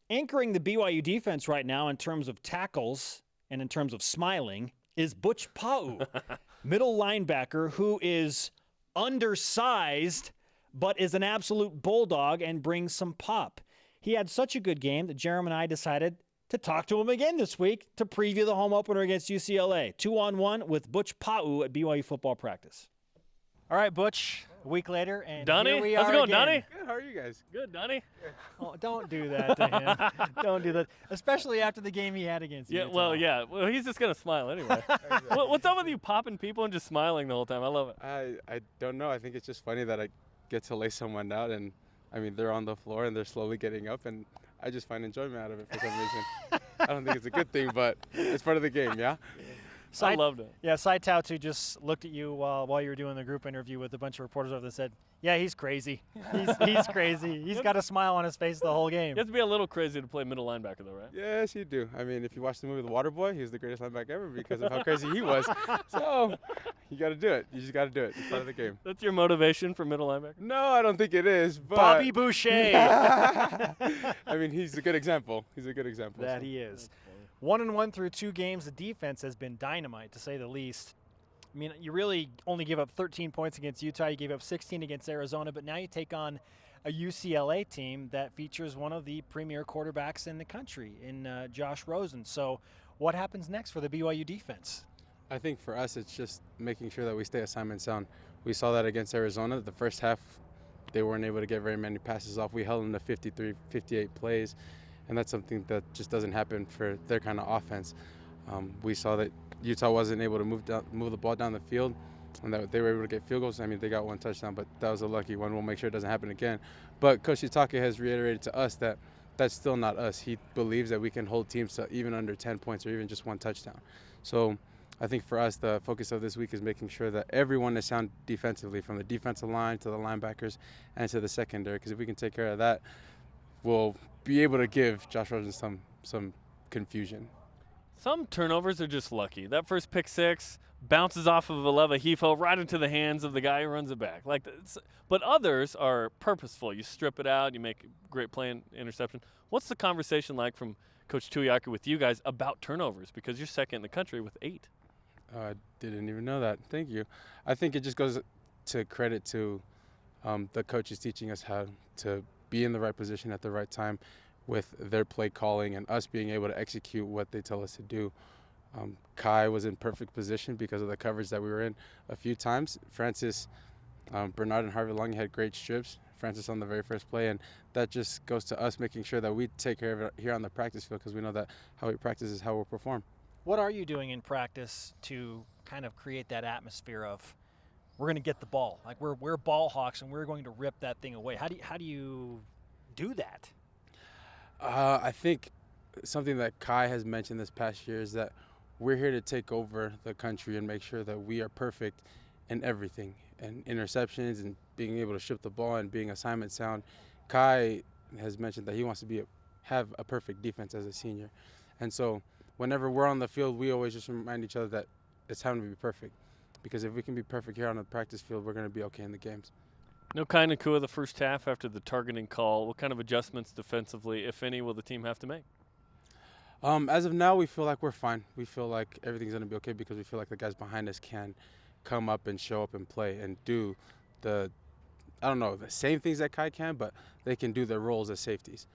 Anchoring the BYU defense right now in terms of tackles and in terms of smiling is Butch Pau'u, middle linebacker who is undersized but is an absolute bulldog and brings some pop. He had such a good game that Jeremy and I decided to talk to him again this week to preview the home opener against UCLA. 2-on-1 with Butch Pau'u at BYU football practice. All right, Butch, a week later, and Donnie, here we how's are it going, again. Donnie? Good, how are you guys? Good, Donnie. Oh, don't do that to him. Don't do that, especially after the game he had against Yeah, Utah. well, he's just going to smile anyway. What's up with you popping people and just smiling the whole time? I love it. I don't know. I think it's just funny that I get to lay someone out, and I mean, they're on the floor and they're slowly getting up, and I just find enjoyment out of it for some reason. I don't think it's a good thing, but it's part of the game, yeah? I loved it. Yeah, Sitake just looked at you while you were doing the group interview with a bunch of reporters over there and said, yeah, he's crazy. He's crazy. He's got a smile on his face the whole game. You have to be a little crazy to play middle linebacker, though, right? Yes, you do. I mean, if you watch the movie The Waterboy, he was the greatest linebacker ever because of how crazy he was. So you got to do it. You just got to do it. It's part of the game. That's your motivation for middle linebacker? No, I don't think it is. But Bobby Boucher. I mean, he's a good example. He's a good example. That he is. 1-1 through 2 games. The defense has been dynamite, to say the least. I mean, you really only give up 13 points against Utah. You gave up 16 against Arizona, but now you take on a UCLA team that features one of the premier quarterbacks in the country in Josh Rosen. So what happens next for the BYU defense? I think for us, it's just making sure that we stay assignment sound. We saw that against Arizona. The first half, they weren't able to get very many passes off. We held them to 53, 58 plays, and that's something that just doesn't happen for their kind of offense. We saw that Utah wasn't able to move the ball down the field, and that they were able to get field goals. I mean, they got one touchdown, but that was a lucky one. We'll make sure it doesn't happen again. But Coach Sitake has reiterated to us that that's still not us. He believes that we can hold teams to even under 10 points or even just one touchdown. So I think for us, the focus of this week is making sure that everyone is sound defensively, from the defensive line to the linebackers and to the secondary, because if we can take care of that, we'll be able to give Josh Rosen some confusion. Some turnovers are just lucky. That first pick six bounces off of Aleva Hifo right into the hands of the guy who runs it back. But others are purposeful. You strip it out, you make a great play and interception. What's the conversation like from Coach Tuiaki with you guys about turnovers? Because you're second in the country with 8. I didn't even know that. Thank you. I think it just goes to credit to the coaches teaching us how to be in the right position at the right time with their play calling and us being able to execute what they tell us to do. Kai was in perfect position because of the coverage that we were in a few times. Francis, Bernard, and Harvey Long had great strips. Francis on the very first play, and that just goes to us making sure that we take care of it here on the practice field, because we know that how we practice is how we'll perform. What are you doing in practice to kind of create that atmosphere of we're going to get the ball? Like we're ball hawks and we're going to rip that thing away. How do you do that? I think something that Kai has mentioned this past year is that we're here to take over the country and make sure that we are perfect in everything, and interceptions and being able to ship the ball and being assignment sound. Kai has mentioned that he wants to have a perfect defense as a senior. And so whenever we're on the field, we always just remind each other that it's time to be perfect. Because if we can be perfect here on the practice field, we're going to be okay in the games. No Kai Nakua the first half after the targeting call. What kind of adjustments defensively, if any, will the team have to make? As of now, we feel like we're fine. We feel like everything's going to be okay because we feel like the guys behind us can come up and show up and play and do the same things that Kai can, but they can do their roles as safeties.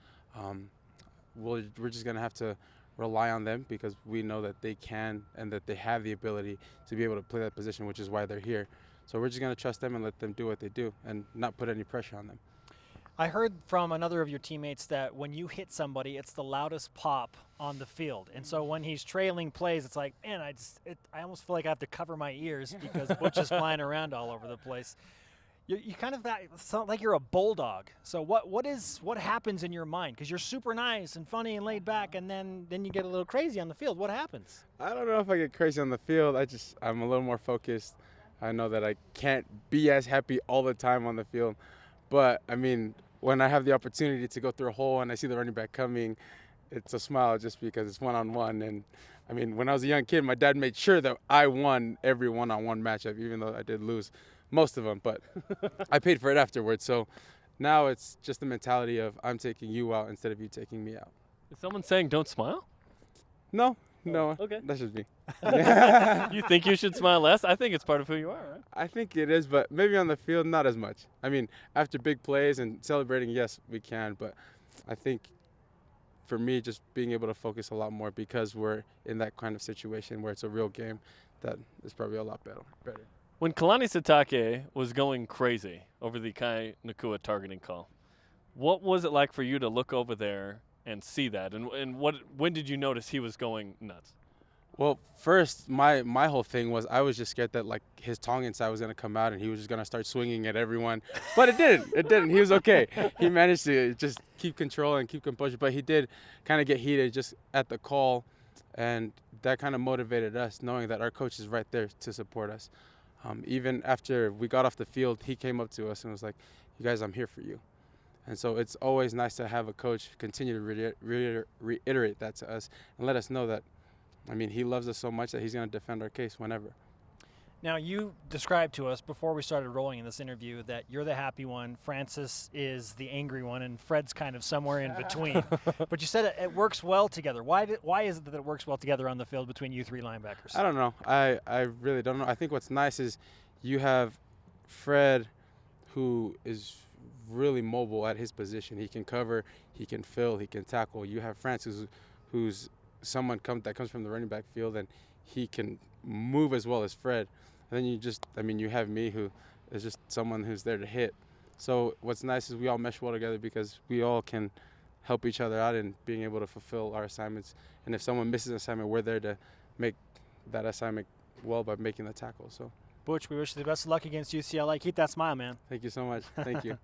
We're just going to have to rely on them because we know that they can and that they have the ability to be able to play that position, which is why they're here. So we're just going to trust them and let them do what they do and not put any pressure on them. I heard from another of your teammates that when you hit somebody, it's the loudest pop on the field. And so when he's trailing plays, it's like, man, I almost feel like I have to cover my ears because Butch is flying around all over the place. You kind of sound like you're a bulldog. So what happens in your mind? Because you're super nice and funny and laid back, and then you get a little crazy on the field. What happens? I don't know if I get crazy on the field. I'm a little more focused. I know that I can't be as happy all the time on the field. But, I mean, when I have the opportunity to go through a hole and I see the running back coming, it's a smile just because it's one-on-one. And, I mean, when I was a young kid, my dad made sure that I won every one-on-one matchup, even though I did lose most of them. But I paid for it afterwards. So now it's just the mentality of I'm taking you out instead of you taking me out. Is someone saying don't smile? No, no, okay. that's just me. You think you should smile less? I think it's part of who you are, right? I think it is, but maybe on the field, not as much. I mean, after big plays and celebrating, yes, we can, but I think for me, just being able to focus a lot more because we're in that kind of situation where it's a real game, that is probably a lot better. When Kalani Sitake was going crazy over the Kai Nakua targeting call, what was it like for you to look over there and see that? And when did you notice he was going nuts? Well, first, my whole thing was I was just scared that like his tongue inside was gonna come out and he was just gonna start swinging at everyone, but it didn't. It didn't. He was okay. He managed to just keep control and keep composure, but he did kind of get heated just at the call, and that kind of motivated us, knowing that our coach is right there to support us. Even after we got off the field, he came up to us and was like, "You guys, I'm here for you." And so it's always nice to have a coach continue to reiterate that to us and let us know that, I mean, he loves us so much that he's going to defend our case whenever. Now, you described to us before we started rolling in this interview that you're the happy one, Francis is the angry one, and Fred's kind of somewhere in between. But you said it works well together. Why is it that it works well together on the field between you three linebackers? I don't know. I really don't know. I think what's nice is you have Fred, who is really mobile at his position. He can cover, he can fill, he can tackle. You have Francis, who's someone that comes from the running back field, and he can move as well as Fred. And then you have me, who is just someone who's there to hit. So what's nice is we all mesh well together because we all can help each other out in being able to fulfill our assignments. And if someone misses an assignment, we're there to make that assignment well by making the tackle. So, Butch, we wish you the best of luck against UCLA. Keep that smile, man. Thank you so much. Thank you.